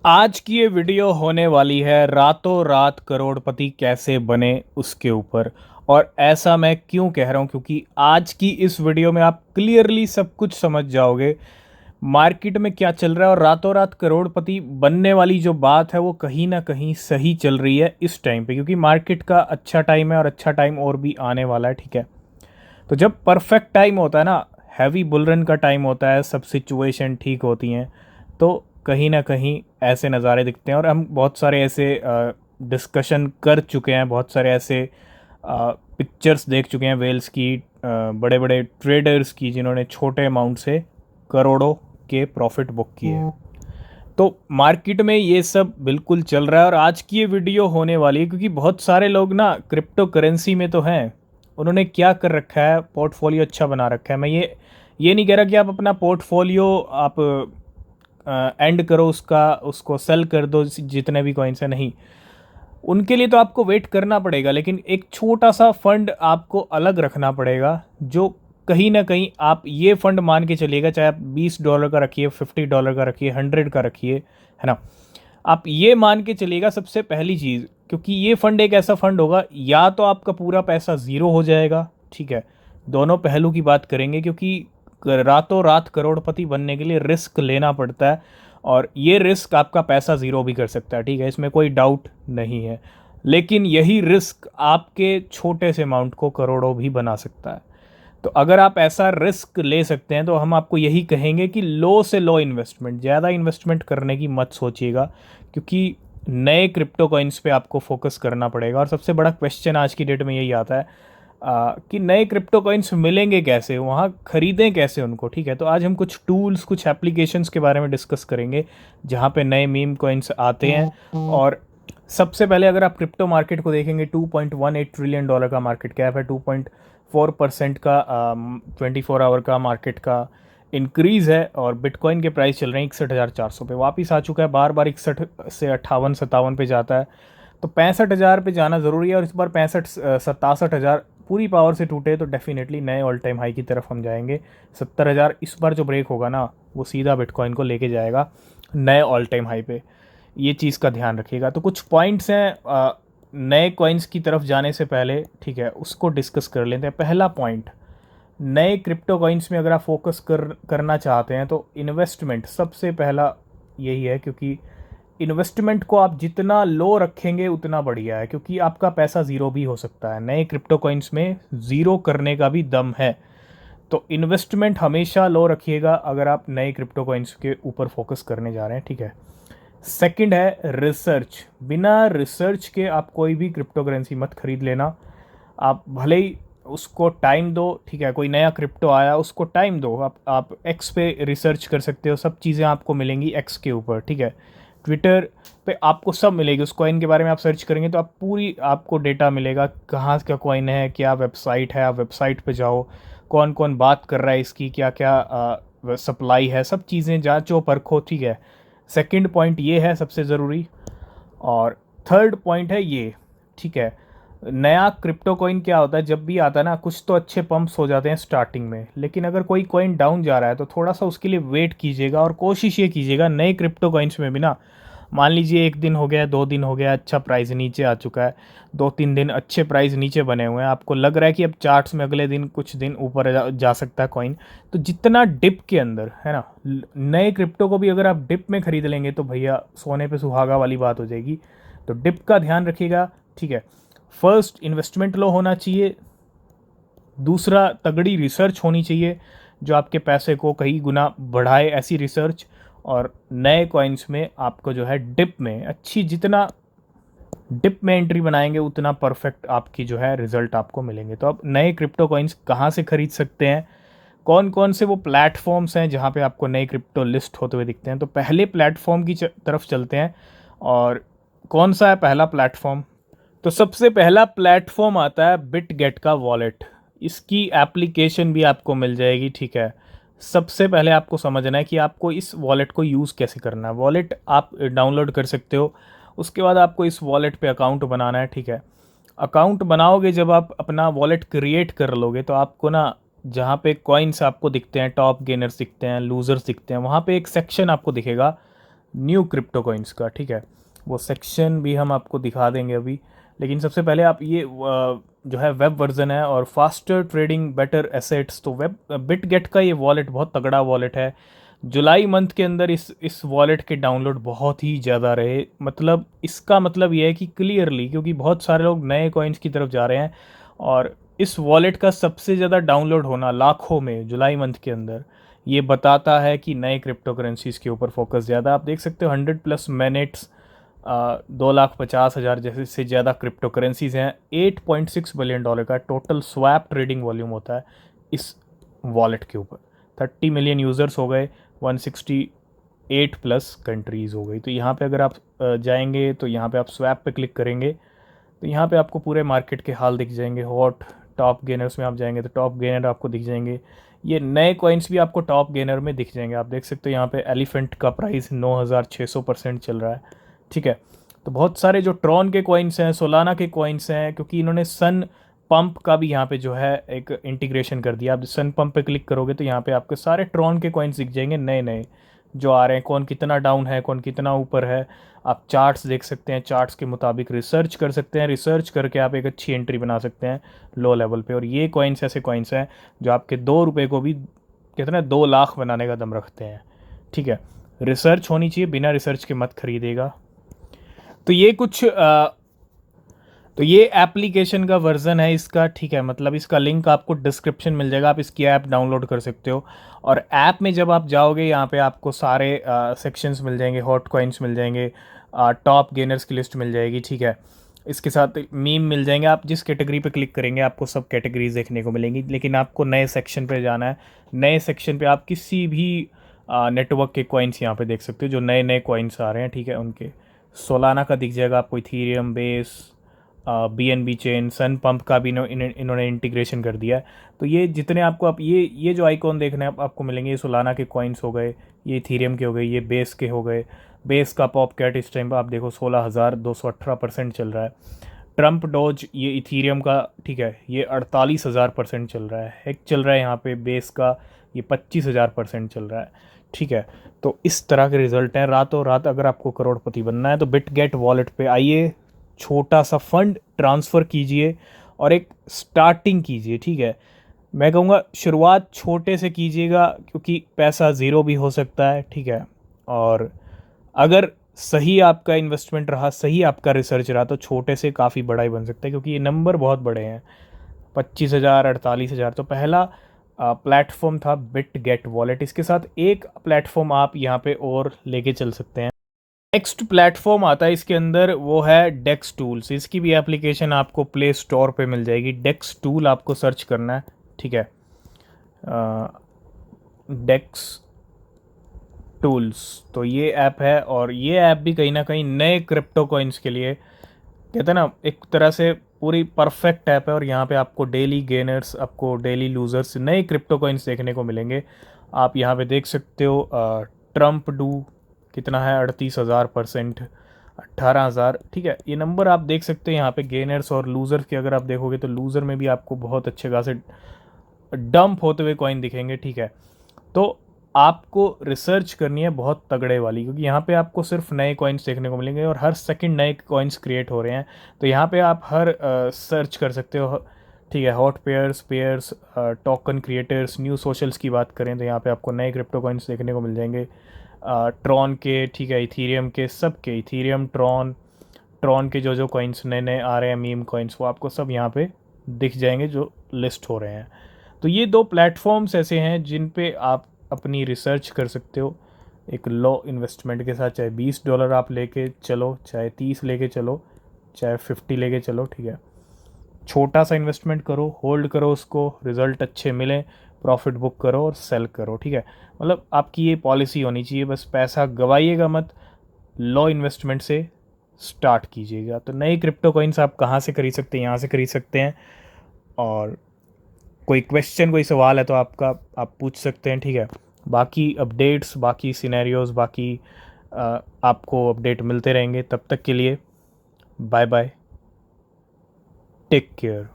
आज की ये वीडियो होने वाली है रातों रात करोड़पति कैसे बने उसके ऊपर। और ऐसा मैं क्यों कह रहा हूँ, क्योंकि आज की इस वीडियो में आप क्लियरली सब कुछ समझ जाओगे मार्केट में क्या चल रहा है। और रातों रात करोड़पति बनने वाली जो बात है वो कहीं ना कहीं सही चल रही है इस टाइम पे, क्योंकि मार्केट का अच्छा टाइम है और अच्छा टाइम और भी आने वाला है। ठीक है, तो जब परफेक्ट टाइम होता है ना, हैवी बुलरन का टाइम होता है, सब सिचुएशन ठीक होती हैं, तो कहीं ना कहीं ऐसे नज़ारे दिखते हैं। और हम बहुत सारे ऐसे डिस्कशन कर चुके हैं, बहुत सारे ऐसे पिक्चर्स देख चुके हैं वेल्स की, बड़े बड़े ट्रेडर्स की, जिन्होंने छोटे अमाउंट से करोड़ों के प्रॉफिट बुक किए। तो मार्केट में ये सब बिल्कुल चल रहा है और आज की ये वीडियो होने वाली है क्योंकि बहुत सारे लोग ना क्रिप्टो करेंसी में तो हैं, उन्होंने क्या कर रखा है, पोर्टफोलियो अच्छा बना रखा है। मैं ये नहीं कह रहा कि आप अपना पोर्टफोलियो आप एंड करो, उसका उसको सेल कर दो जितने भी कॉइन्स हैं, नहीं, उनके लिए तो आपको वेट करना पड़ेगा, लेकिन एक छोटा सा फंड आपको अलग रखना पड़ेगा, जो कहीं ना कहीं आप ये फंड मान के चलिएगा, चाहे आप $20 का रखिए, $50 का रखिए, 100 का रखिए, है ना। आप ये मान के चलिएगा सबसे पहली चीज़, क्योंकि ये फंड एक ऐसा फंड होगा, या तो आपका पूरा पैसा ज़ीरो हो जाएगा, ठीक है, दोनों पहलू की बात करेंगे, क्योंकि रातों रात करोड़पति बनने के लिए रिस्क लेना पड़ता है, और ये रिस्क आपका पैसा ज़ीरो भी कर सकता है, ठीक है, इसमें कोई डाउट नहीं है। लेकिन यही रिस्क आपके छोटे से अमाउंट को करोड़ों भी बना सकता है। तो अगर आप ऐसा रिस्क ले सकते हैं तो हम आपको यही कहेंगे कि लो से लो इन्वेस्टमेंट, ज़्यादा इन्वेस्टमेंट करने की मत सोचिएगा, क्योंकि नए क्रिप्टो कॉइन्स पे आपको फोकस करना पड़ेगा। और सबसे बड़ा क्वेश्चन आज की डेट में यही आता है कि नए क्रिप्टो कॉइन्स मिलेंगे कैसे, वहाँ ख़रीदें कैसे उनको। ठीक है, तो आज हम कुछ टूल्स, कुछ एप्लीकेशंस के बारे में डिस्कस करेंगे जहाँ पे नए मीम कॉइन्स आते हैं। और सबसे पहले अगर आप क्रिप्टो मार्केट को देखेंगे, $2.18 ट्रिलियन का मार्केट कैप है, 2.4% का 24 आवर का मार्केट का इंक्रीज़ है। और बिटकॉइन के प्राइस चल रहे हैं 61,400 पे, वापस आ चुका है, बार बार 61 से 58-57 पे जाता है, तो 65,000 पे जाना ज़रूरी है। और इस बार 67,000 पूरी पावर से टूटे तो डेफिनेटली नए ऑल टाइम हाई की तरफ हम जाएंगे। 70,000 इस बार जो ब्रेक होगा ना, वो सीधा बिटकॉइन को लेके जाएगा नए ऑल टाइम हाई पे, ये चीज़ का ध्यान रखिएगा। तो कुछ पॉइंट्स हैं नए कॉइन्स की तरफ जाने से पहले, ठीक है, उसको डिस्कस कर लेते हैं। पहला पॉइंट, नए क्रिप्टो कॉइन्स में अगर आप फोकस करना चाहते हैं तो इन्वेस्टमेंट सबसे पहला यही है, क्योंकि इन्वेस्टमेंट को आप जितना लो रखेंगे उतना बढ़िया है, क्योंकि आपका पैसा ज़ीरो भी हो सकता है। नए क्रिप्टो कॉइन्स में ज़ीरो करने का भी दम है, तो इन्वेस्टमेंट हमेशा लो रखिएगा अगर आप नए क्रिप्टो कॉइन्स के ऊपर फोकस करने जा रहे हैं, ठीक है। सेकंड है रिसर्च, बिना रिसर्च के आप कोई भी क्रिप्टो करेंसी मत खरीद लेना। आप भले ही उसको टाइम दो, ठीक है, कोई नया क्रिप्टो आया उसको टाइम दो, आप एक्स पे रिसर्च कर सकते हो, सब चीज़ें आपको मिलेंगी एक्स के ऊपर, ठीक है। ट्विटर पे आपको सब मिलेगी, उस कॉइन के बारे में आप सर्च करेंगे तो आप पूरी आपको डेटा मिलेगा, कहाँ का कॉइन है, क्या वेबसाइट है, आप वेबसाइट पे जाओ, कौन कौन बात कर रहा है इसकी, क्या क्या सप्लाई है, सब चीज़ें जांचो परखो, ठीक है। सेकंड पॉइंट ये है सबसे ज़रूरी। और थर्ड पॉइंट है ये, ठीक है, नया क्रिप्टो कॉइन क्या होता है, जब भी आता है ना, कुछ तो अच्छे पंप्स हो जाते हैं स्टार्टिंग में, लेकिन अगर कोई कॉइन डाउन जा रहा है तो थोड़ा सा उसके लिए वेट कीजिएगा। और कोशिश ये कीजिएगा नए क्रिप्टो कॉइन्स में भी ना, मान लीजिए 1 दिन हो गया, 2 दिन हो गया, अच्छा प्राइस नीचे आ चुका है, 2-3 दिन अच्छे प्राइस नीचे बने हुए हैं, आपको लग रहा है कि अब चार्ट्स में अगले दिन कुछ दिन ऊपर जा सकता है कॉइन, तो जितना डिप के अंदर है ना, नए क्रिप्टो को भी अगर आप डिप में खरीद लेंगे तो भैया सोने पे सुहागा वाली बात हो जाएगी। तो डिप का ध्यान रखिएगा, ठीक है। फर्स्ट, इन्वेस्टमेंट लो होना चाहिए। दूसरा, तगड़ी रिसर्च होनी चाहिए जो आपके पैसे को कई गुना बढ़ाए, ऐसी रिसर्च। और नए कॉइन्स में आपको जो है डिप में अच्छी, जितना डिप में एंट्री बनाएंगे उतना परफेक्ट आपकी जो है रिजल्ट आपको मिलेंगे। तो अब नए क्रिप्टो कॉइन्स कहाँ से खरीद सकते हैं, कौन कौन से वो प्लेटफॉर्म्स हैं जहाँ पे आपको नए क्रिप्टो लिस्ट होते हुए दिखते हैं। तो पहले प्लेटफॉर्म की तरफ चलते हैं। और कौन सा है पहला प्लेटफॉर्म, तो सबसे पहला प्लेटफॉर्म आता है बिटगेट का वॉलेट। इसकी एप्लीकेशन भी आपको मिल जाएगी, ठीक है। सबसे पहले आपको समझना है कि आपको इस वॉलेट को यूज़ कैसे करना है। वॉलेट आप डाउनलोड कर सकते हो, उसके बाद आपको इस वॉलेट पे अकाउंट बनाना है, ठीक है। अकाउंट बनाओगे, जब आप अपना वॉलेट क्रिएट कर लोगे तो आपको ना, जहाँ पे कॉइन्स आपको दिखते हैं, टॉप गेनर्स दिखते हैं, लूज़र्स दिखते हैं, वहाँ पे एक सेक्शन आपको दिखेगा न्यू क्रिप्टो कॉइन्स का, ठीक है। वो सेक्शन भी हम आपको दिखा देंगे अभी, लेकिन सबसे पहले आप ये जो है वेब वर्जन है और फास्टर ट्रेडिंग बेटर एसेट्स, तो वेब बिटगेट का ये वॉलेट बहुत तगड़ा वॉलेट है। जुलाई मंथ के अंदर इस वॉलेट के डाउनलोड बहुत ही ज़्यादा रहे, मतलब इसका मतलब ये है कि क्लियरली, क्योंकि बहुत सारे लोग नए कॉइन्स की तरफ जा रहे हैं, और इस वॉलेट का सबसे ज़्यादा डाउनलोड होना लाखों में जुलाई मंथ के अंदर, ये बताता है कि नए क्रिप्टो करेंसीज के ऊपर फोकस ज़्यादा। आप देख सकते हो 100+ मिनट्स, 2,50,000 जैसे से ज़्यादा क्रिप्टो करेंसीज हैं। $8.6 बिलियन का टोटल स्वैप ट्रेडिंग वॉल्यूम होता है इस वॉलेट के ऊपर। 30 मिलियन यूज़र्स हो गए, 168+ कंट्रीज़ हो गई। तो यहाँ पे अगर आप जाएंगे तो यहाँ पे आप स्वैप पे क्लिक करेंगे तो यहाँ पे आपको पूरे मार्केट के हाल दिख जाएंगे। हॉट टॉप गेनर्स में आप जाएंगे तो टॉप गेनर आपको दिख जाएंगे। ये नए कॉइन्स भी आपको टॉप गेनर में दिख जाएंगे। आप देख सकते हो यहाँ पे एलिफेंट का प्राइस 9,600% चल रहा है, ठीक है। तो बहुत सारे जो ट्रॉन के कॉइन्स हैं, सोलाना के कॉइन्स हैं, क्योंकि इन्होंने सन पंप का भी यहाँ पे जो है एक इंटीग्रेशन कर दिया। आप सन पंप पे क्लिक करोगे तो यहाँ पे आपके सारे ट्रॉन के कॉइन्स दिख जाएंगे नए नए जो आ रहे हैं, कौन कितना डाउन है, कौन कितना ऊपर है। आप चार्ट्स देख सकते हैं, चार्ट्स के मुताबिक रिसर्च कर सकते हैं, रिसर्च करके आप एक अच्छी एंट्री बना सकते हैं लो लेवल पे। और ये कॉइन्स ऐसे कॉइन्स हैं जो आपके 2 रुपये को भी कितने 2 लाख बनाने का दम रखते हैं, ठीक है। रिसर्च होनी चाहिए, बिना रिसर्च के मत खरीदेगा। तो ये कुछ तो ये एप्लीकेशन का वर्ज़न है इसका, ठीक है। मतलब इसका लिंक आपको डिस्क्रिप्शन मिल जाएगा, आप इसकी ऐप डाउनलोड कर सकते हो। और ऐप में जब आप जाओगे यहाँ पे आपको सारे सेक्शंस मिल जाएंगे, हॉट कॉइन्स मिल जाएंगे, टॉप गेनर्स की लिस्ट मिल जाएगी, ठीक है। इसके साथ मीम मिल जाएंगे। आप जिस कैटेगरी पे क्लिक करेंगे आपको सब कैटेगरीज देखने को मिलेंगी, लेकिन आपको नए सेक्शन पे जाना है। नए सेक्शन पे आप किसी भी नेटवर्क के कॉइन्स यहाँ पे देख सकते हो जो नए नए कॉइन्स आ रहे हैं, ठीक है। उनके सोलाना का दिख जाएगा आपको, इथीरियम बेस, BNB चेन, सन पंप का भी इन्होंने इंटीग्रेशन कर दिया है। तो ये जितने आपको आप ये जो आइकॉन देखने आपको मिलेंगे, ये सोलाना के कॉइन्स हो गए, ये इथीरियम के हो गए, ये बेस के हो गए। बेस का पॉप कैट इस टाइम पर आप देखो 16,218% चल रहा है। ट्रम्प डॉज ये इथीरियम का, ठीक है, ये 48,000% चल रहा है। एक चल रहा है यहाँ पे बेस का, ये 25,000% चल रहा है, ठीक है। तो इस तरह के रिजल्ट हैं। रातों रात अगर आपको करोड़पति बनना है तो बिटगेट वॉलेट पे आइए, छोटा सा फंड ट्रांसफ़र कीजिए और एक स्टार्टिंग कीजिए, ठीक है। मैं कहूँगा शुरुआत छोटे से कीजिएगा, क्योंकि पैसा ज़ीरो भी हो सकता है, ठीक है। और अगर सही आपका इन्वेस्टमेंट रहा, सही आपका रिसर्च रहा, तो छोटे से काफ़ी बड़ा ही बन सकता है, क्योंकि ये नंबर बहुत बड़े हैं। 25,000, 48,000। तो पहला प्लेटफॉर्म था बिटगेट वॉलेट। इसके साथ एक प्लेटफॉर्म आप यहाँ पे और लेके चल सकते हैं। नेक्स्ट प्लेटफॉर्म आता है इसके अंदर, वो है डेक्स टूल्स। इसकी भी एप्लीकेशन आपको प्ले स्टोर पे मिल जाएगी। डेक्स टूल आपको सर्च करना है, ठीक है। डेक्स टूल्स, तो ये ऐप है, और ये ऐप भी कहीं ना कहीं नए क्रिप्टो कॉइन्स के लिए, कहते हैं ना, एक तरह से पूरी परफेक्ट ऐप है। और यहाँ पे आपको डेली गेनर्स, आपको डेली लूजर्स, नए क्रिप्टो कॉइन्स देखने को मिलेंगे। आप यहाँ पे देख सकते हो ट्रम्प डू कितना है, 38,000%, 18,000, ठीक है। ये नंबर आप देख सकते हैं यहाँ पे गेनर्स और लूज़र्स के। अगर आप देखोगे तो लूज़र में भी आपको बहुत अच्छे खासे डंप होते हुए कॉइन दिखेंगे, ठीक है। तो आपको रिसर्च करनी है बहुत तगड़े वाली, क्योंकि यहाँ पे आपको सिर्फ नए कॉइन्स देखने को मिलेंगे और हर सेकंड नए कॉइन्स क्रिएट हो रहे हैं। तो यहाँ पे आप हर सर्च कर सकते हो, ठीक है। Hot pairs, token creators, new socials की बात करें तो यहाँ पे आपको नए क्रिप्टो कॉइन्स देखने को मिल जाएंगे। ट्रॉन के, ठीक है, इथीरियम के, सब के, इथीरियम, ट्रॉन के जो जो कॉइन्स नए नए आ रहे हैं, मीम कॉइन्स, वो आपको सब यहाँ पे दिख जाएंगे जो लिस्ट हो रहे हैं। तो ये 2 प्लेटफॉर्म्स ऐसे हैं जिन पे आप अपनी रिसर्च कर सकते हो एक लो इन्वेस्टमेंट के साथ। चाहे $20 आप लेके चलो, चाहे 30 लेके चलो, चाहे 50 लेके चलो, ठीक है। छोटा सा इन्वेस्टमेंट करो, होल्ड करो उसको, रिज़ल्ट अच्छे मिलें, प्रॉफिट बुक करो और सेल करो, ठीक है। मतलब आपकी ये पॉलिसी होनी चाहिए, बस पैसा गवाइएगा मत, लो इन्वेस्टमेंट से स्टार्ट कीजिएगा। तो नए क्रिप्टो कॉइन्स आप कहाँ से खरीद सकते हैं, यहाँ से खरीद सकते हैं। और कोई क्वेश्चन, कोई सवाल है तो आप पूछ सकते हैं, ठीक है। बाकी अपडेट्स, बाकी सिनेरियोज, बाकी आपको अपडेट मिलते रहेंगे। तब तक के लिए बाय बाय, टेक केयर।